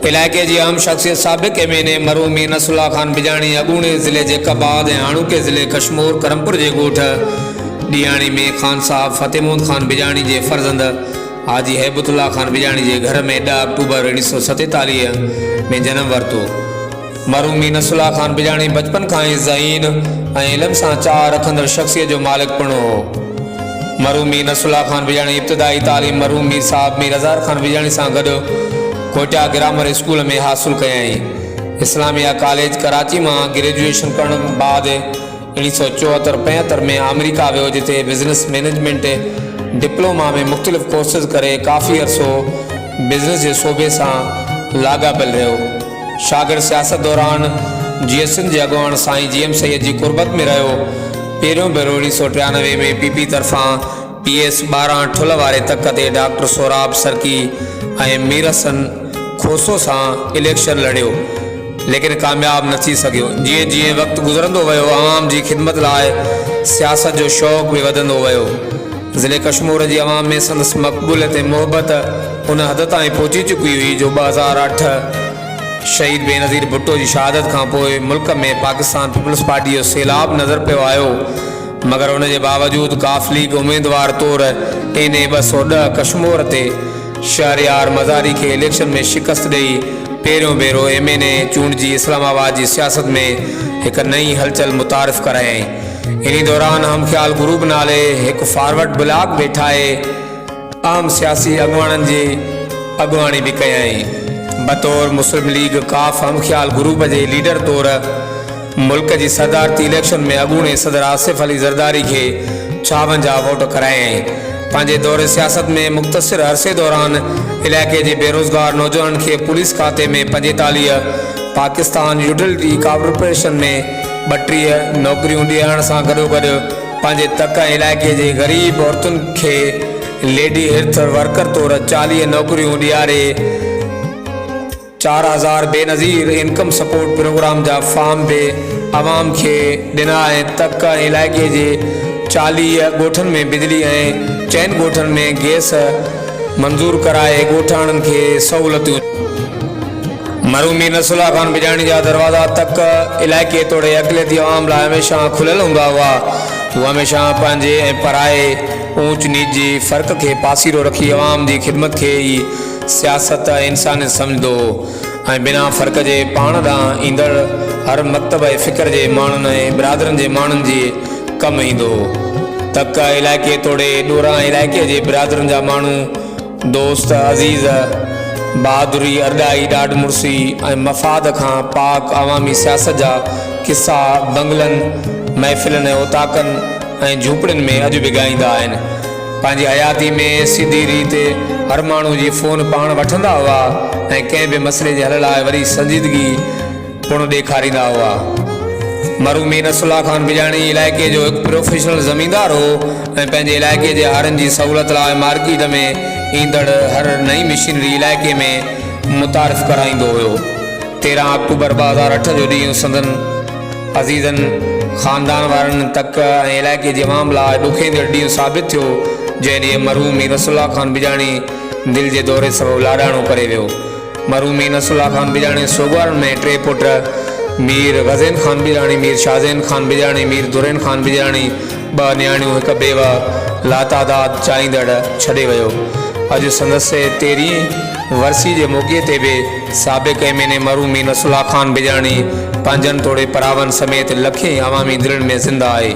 इलाके की अहम शख्सियत साबिक एमएनए मरहूम मीर नसरुल्लाह खान बिजाणी अगूणे ज़िले के कबाद और हाणोके ज़िले कशमोर करमपुर के गोठ डियाणी में खान साहब फतेहमोहम्मद खान बिजाणी के फर्जंद हाजी हैबतुल्लाह खान बिजाणी के घर में 10 अक्टूबर 1947 में जन्म वरतो। मरहूम मीर नसरुल्लाह खान बिजाणी बचपन का ही ज़हीन और इल्म से चाह रखंदड़ शख्सियत जो मालिक पिणो हो। मरहूम मीर नसरुल्लाह खान बिजाणी इब्तदाई तालीम मरहूम मीर साहब मीर अज़हर खान बिजाणी से गॾु कोटा ग्रामर स्कूल में हासिल कयई। इस्लामिया कॉलेज कराची में ग्रेजुएशन करण बाद 1974-75 में अमेरिका वियो, जिते बिजनेस मैनेजमेंट डिप्लोमा में मुख्तलिफ कोर्सेज करे काफ़ी अरसो बिजनेस के शोबे से लागापिल रहो। शागिर्द सियासत दौरान GSN के अगवान साईं GM सैयद की कुर्बत में रहो। पहिरियों भेरो 1993 में PP तरफा PS 12 ठुल वारे तक ते डॉक्टर सोराब सरकी और मीर हसन खोसो से इलेक्शन लड़ियो, लेकिन कामयाब न थी सको। जीअं जीअं वक्त गुजरंदो वियो आवाम की खिदमत लाए सियासत जो शौक़ भी वधंदो वियो। ज़िले कशमोर की आवाम में संदसि मक़बूलियत मोहब्बत उन हद ताईं पहुची चुकी हुई जो 2008 शहीद बेनज़ीर भुट्टो की शहादत का पोइ मुल्क में पाकिस्तान पीपल्स पार्टी जो सैलाब नज़र पे आयो, मगर उन के बावजूद काफ लीग उम्मीदवार तौर NA 210 कशमोर ते शहरियार मज़ारी के इलेक्शन में शिकस्त दी पहिरियों भेरो MNA चूंडजी इस्लामाबाद की सियासत में एक नई हलचल मुतारिफ कराई। इन दौरान हम ख्याल ग्रुप नाले एक फॉरवर्ड ब्लॉक बैठाए आम सियासी अगवानन की अगवानी भी कयई। बतौर मुस्लिम लीग काफ हम ख्याल ग्रुप के लीडर तौर मुल्क की सदारती इलेक्शन में अगूणे सदर आसिफ अली ज़रदारी के 56 वोट कराए। पांचे दौरे सियासत में मुख्तसर अरसे दौरान इलाके के बेरोजगार नौजवान के पुलिस खाते में 45, पाकिस्तान यूटिलिटी कॉर्पोरेशन में 32 नौकरियों ॾियण सां गॾोगॾु पंहिंजे तक इलाके के गरीब औरतुन के लेडी हेल्थ वर्कर तौर 40 नौकरियों ॾियारे 4000 बेनज़ीर इनकम सपोर्ट प्रोग्राम जा फॉर्म भी आवाम के ॾिना। तक इलाके के 40 गोठन में बिजली और 4 गोठन में गैस मंजूर कराए गोठाणन के सहूलतियों। मरहूम मीर नसरुल्लाह खान बिजाणी जा दरवाज़ा तक इलाके तोड़े अक़लियती आवाम लाइ हमेशा खुलियल हूंदा हुआ। वो हमेशा पंहिंजे ऐं पराए ऊंच नीच जी फ़र्क़ के पासीरो रखी आवाम की खिदमत के ही सियासत इंसानियत समझदो ऐं बिना फ़र्क़ के पाण ॾांहुं ईंदड़ हर मकतब ऐं फ़िक्र के माण्हुनि ऐं बिरादरनि के माण्हुनि जे कमु ईंदो। तक इलाके तोड़े ॾोरां इलाके के बिरादरनि जा माण्हू दोस्त अज़ीज़ बहादुरी अरडाई ॾाढ मुर्सी ऐं मफ़ाद खां पाक अवामी सियासत जा किस्सा बंगलनि महफ़िलनि ऐं ओताकनि ऐं झूंपड़ियुनि में अॼु बि ॻाईंदा आहिनि। पंहिंजी हयाती में सीधी रीति हर माण्हू जी फ़ोन पाण वठंदा हुआ ऐं कंहिं बि मसइले जे हल लाइ वरी संजीदगी पुण ॾेखारींदा हुआ। मरहूम मीर नसरुल्लाह खान बिजाणी इलाके जो एक प्रोफेशनल ज़मींदार हो ऐं पंहिंजे इलाके जे हारनि जी सहूलत लाइ मार्केट में ईंदड़ हर नई मशीनरी इलाके में मुतारिफ कराईंदो हुयो। 13 अक्टूबर 2008 जो ॾींहुं संदन अज़ीज़न ख़ानदान वारनि तक ऐं इलाके जे अवाम लाइ ॾुखियंदड़ ॾींहुं साबित थियो, जंहिं ॾींहुं मरहूम मीर नसरुल्लाह खान बिजाणी दिल के दौरे सबब लाडाणो करे वियो। मरहूम मीर नसरुल्लाह खान बिजाणी सोगवारनि में 3 पुट मीर गज़ैन खान बिजाणी, मीर शाहज़ैन खान बिजाणी, मीर दुरैन खान बिजाणी, 2 न्याणियूं, 1 बेवा लातादाद चाहींदड़ छॾे वियो। अॼु संदसि 13वीं वरसी के मौक़े ते भी साबिक MNA मरहूम मीर नसरुल्लाह खान बिजाणी पंहिंजनि तोड़े परावन समेत लखें अवामी दिलनि में ज़िंदा आहे।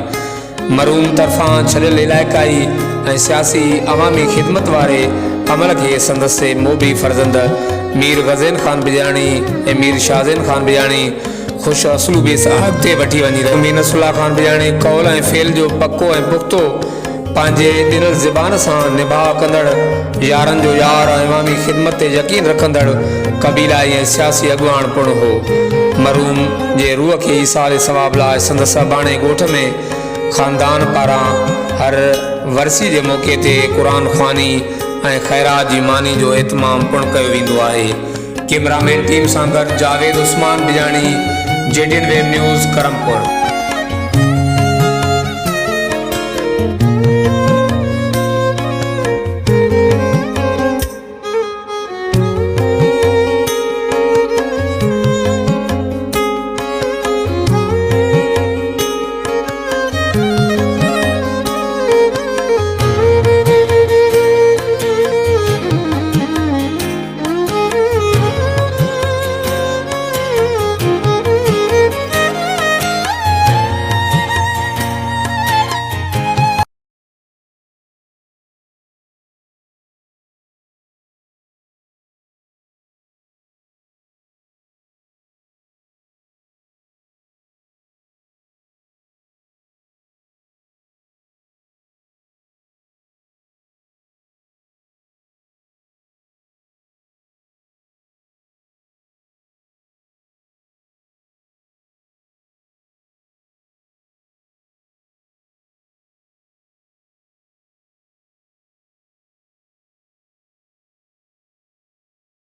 मरहूम तरफा छॾियल इलाइक़ाई ऐं सियासी अवामी खिदमत वारे अमल के संदसि मोबी फर्जंद मीर गज़ैन खान बिजाणी ऐं मीर शाहज़ैन खान बिजाणी खुश असलूबी सां अॻिते वठी वञी रहियो। मीर नसरुल्लाह खान बिजाणी कौल ऐं फेल जो पको ऐं पुख्तो पंहिंजे ॾिनल ज़बान सां निभाउ कंदड़ यारनि जो यार ऐं अवामी खिदमत ते यकीन रखंदड़ कबीलाई ऐं सियासी अॻुवाण पिणु हो। मरहूम जे रूह के ईसाल सवाब लाइ संदसि बाणे ॻोठ में ख़ानदान पारां हर वरसी के मौक़े ते क़ुरान ख़्वानी ऐं ख़ैरात जी मानी जो एहतमाम पिणु कयो वेंदो आहे। कैमरामैन टीम सां गॾु Javed Usman Bijani, JDN web news Karampur.